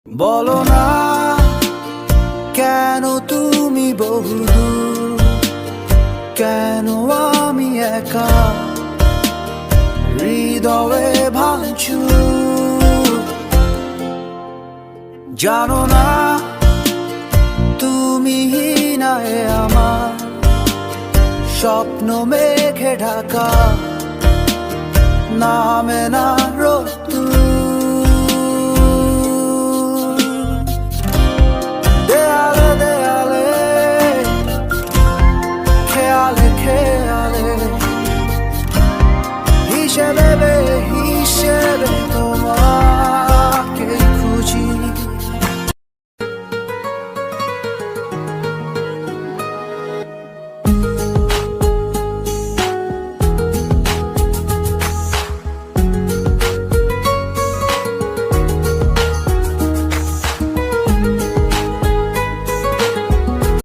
বলো না কেন তুমি বহুদূর, কেন আমি একা হৃদয়ে ভাঙচুর। জানো না তুমি হিনায় আমার স্বপ্ন মেঘে ঢাকা, নামে না রোদ